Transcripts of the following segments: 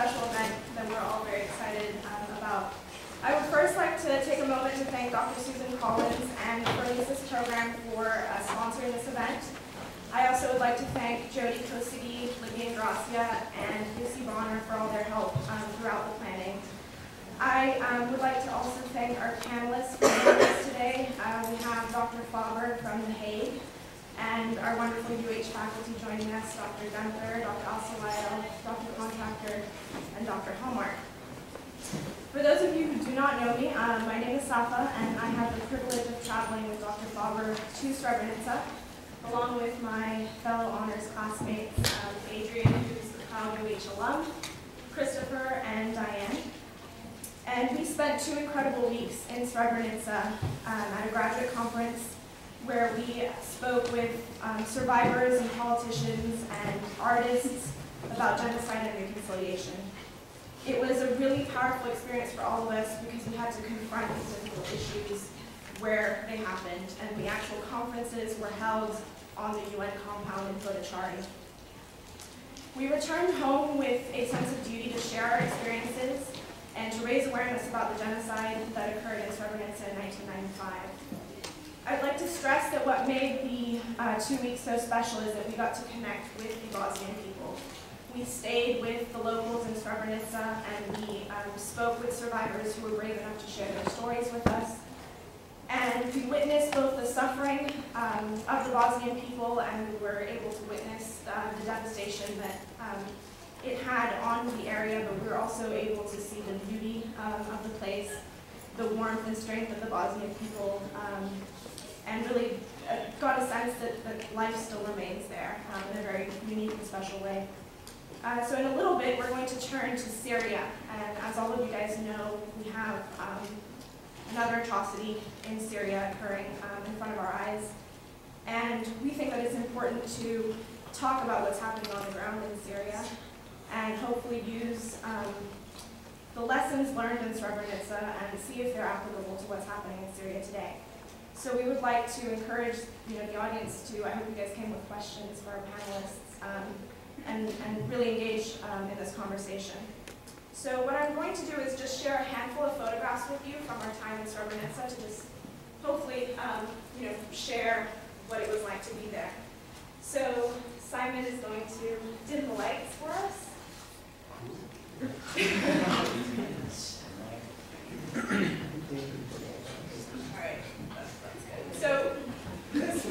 special event that we're all very excited about. I would first like to take a moment to thank Dr. Susan Collins and the Phronesis program for sponsoring this event. I also would like to thank Jody Kosigi, Libby Gracia, and Lucy Bonner for all their help throughout the planning. I would like to also thank our panelists for joining us today. We have Dr. Faber from The Hague, and our wonderful UH faculty joining us, Dr. Gunther, Dr. Alsalayo, Dr. Contractor, and Dr. Hallmark. For those of you who do not know me, my name is Safa, and I have the privilege of traveling with Dr. Faber to Srebrenica, along with my fellow honors classmates, Adrian, who's the proud UH alum, Christopher, and Diane. And we spent 2 incredible weeks in Srebrenica at a graduate conference where we spoke with survivors and politicians and artists about genocide and reconciliation. It was a really powerful experience for all of us because we had to confront these difficult issues where they happened, and the actual conferences were held on the UN compound in Phronesis. We returned home with a sense of duty to share our experiences and to raise awareness about the genocide that occurred in Srebrenica in 1995. I'd like to stress that what made the 2 weeks so special is that we got to connect with the Bosnian people. We stayed with the locals in Srebrenica, and we spoke with survivors who were brave enough to share their stories with us. And we witnessed both the suffering of the Bosnian people, and we were able to witness the devastation that it had on the area, but we were also able to see the beauty of the place, the warmth and strength of the Bosnian people, and really got a sense that life still remains there in a very unique and special way. So in a little bit, we're going to turn to Syria, and as all of you guys know, we have another atrocity in Syria occurring in front of our eyes, and we think that it's important to talk about what's happening on the ground in Syria, and hopefully use the lessons learned in Srebrenica and see if they're applicable to what's happening in Syria today. So we would like to encourage the audience to, I hope you guys came with questions for our panelists, and really engage in this conversation. So what I'm going to do is just share a handful of photographs with you from our time in Srebrenica to just hopefully share what it was like to be there. So Simon is going to dim the lights for us. Alright, so this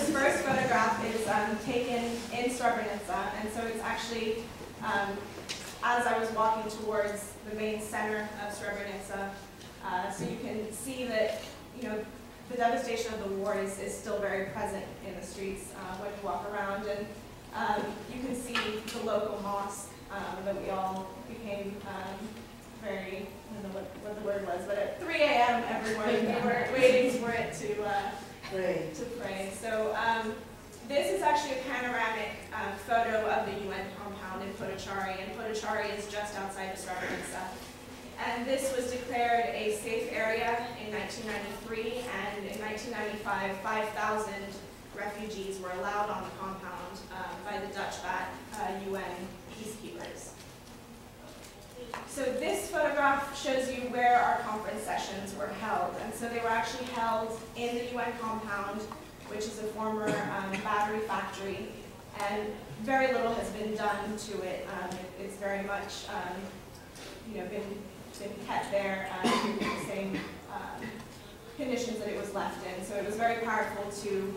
first photograph is taken in Srebrenica, and so it's actually as I was walking towards the main center of Srebrenica. So you can see that the devastation of the war is still very present in the streets when you walk around, and you can see the local mosque that we all became very, I don't know what the word was, but at 3 a.m. every morning we were waiting for it to pray. So this is actually a panoramic photo of the UN compound in Phronesis, and Phronesis is just outside of Srebrenica. And this was declared a safe area in 1993, and in 1995, 5,000 refugees were allowed on the compound by the Dutch-backed UN peacekeepers. So this photograph shows you where our conference sessions were held, and so they were actually held in the UN compound, which is a former battery factory, and very little has been done to it. It's very much been kept there in the same conditions that it was left in. So it was very powerful to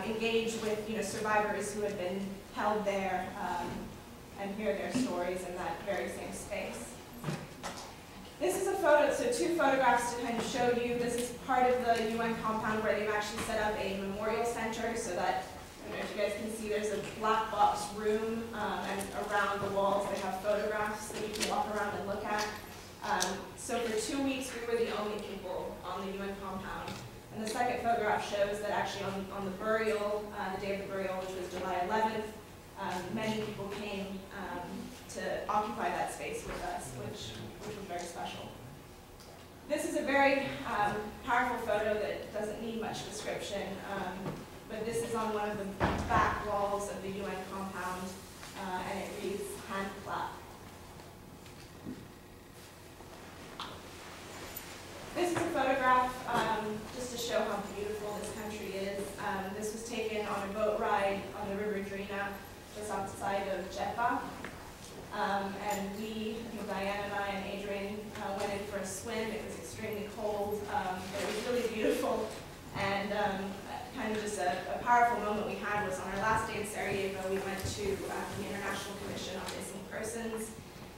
engage with survivors who had been held there and hear their stories in that very same space. This is a photo, so 2 photographs to kind of show you. This is part of the UN compound where they've actually set up a memorial center so that, I don't know if you guys can see, there's a black box room, and around the walls they have photographs that you can walk around and look at. So for 2 weeks we were the only people on the UN compound. And the second photograph shows that actually on the burial, the day of the burial, which was July 11th, many people came to occupy that space with us, which was very special. This is a very powerful photo that doesn't need much description, but this is on one of the back walls of the UN compound. and it reads hand clap. This is a photograph just to show how beautiful this country is. This was taken on a boat ride on the River Drina, just outside of Jeffa. And we, Diane and I and Adrian, went in for a swim. It was extremely cold, but it was really beautiful. And kind of just a powerful moment we had was on our last day in Sarajevo, we went to the International Commission on Missing Persons.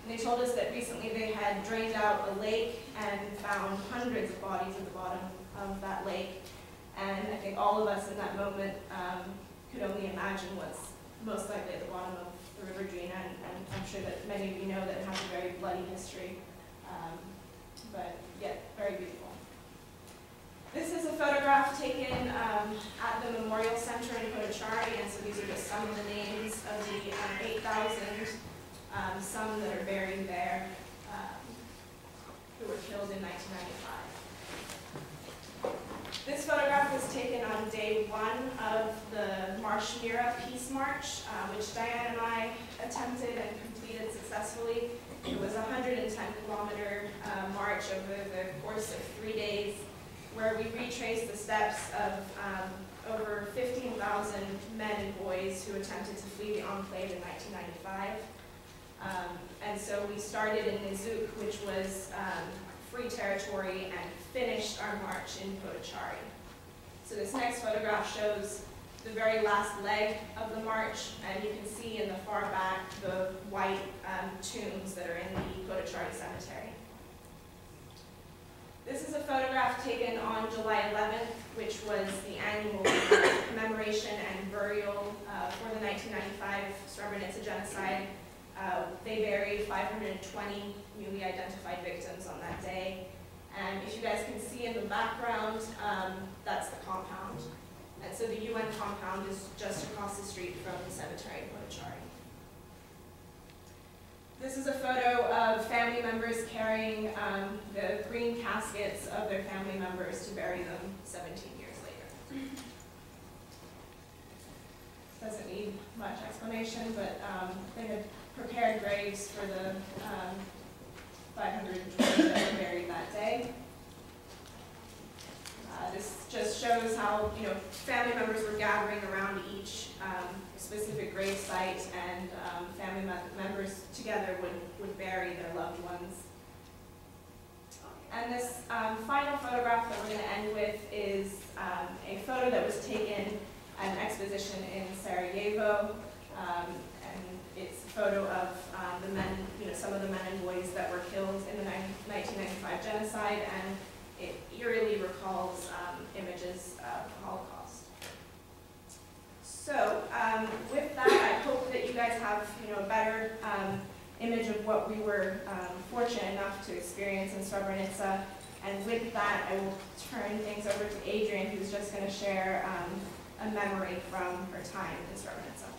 And they told us that recently they had drained out a lake and found hundreds of bodies at the bottom of that lake. And I think all of us in that moment could only imagine what's most likely at the bottom of the River Drina, and I'm sure that many of you know that it has a very bloody history, but yet very beautiful. This is a photograph taken at the Memorial Center in Podachari, and so these are just some of the names of the 8,000, some that are buried there, who were killed in 1995. This photograph was taken on day 1 of the Marsh Mira Peace March, which Diane and I attempted and completed successfully. It was a 110-kilometer march over the course of 3 days, where we retraced the steps of over 15,000 men and boys who attempted to flee the enclave in 1995. And so we started in Nizuk, which was free territory, and finished our march in Podachari. So this next photograph shows the very last leg of the march, and you can see in the far back the white tombs that are in the Podachari cemetery. This is a photograph taken on July 11th, which was the annual commemoration and burial for the 1995 Srebrenica genocide. They buried 520 newly identified victims on that day. And if you guys can see in the background, that's the compound. And so the UN compound is just across the street from the cemetery in Podachari. This is a photo of family members carrying the green caskets of their family members to bury them 17 years later. Doesn't need much explanation, but they had prepared graves for the 520 that were buried that day. This just shows how family members were gathering around each specific grave site, and family members together would bury their loved ones. And this final photograph that we're going to end with is a photo that was taken at an exposition in Sarajevo. And it's a photo of the men, some of the men and boys that were killed in the 1995 genocide, and it eerily recalls images of the Holocaust. So with that, I hope that you guys have a better image of what we were fortunate enough to experience in Srebrenica. And with that, I will turn things over to Adrian, who's just going to share a memory from her time in Srebrenica.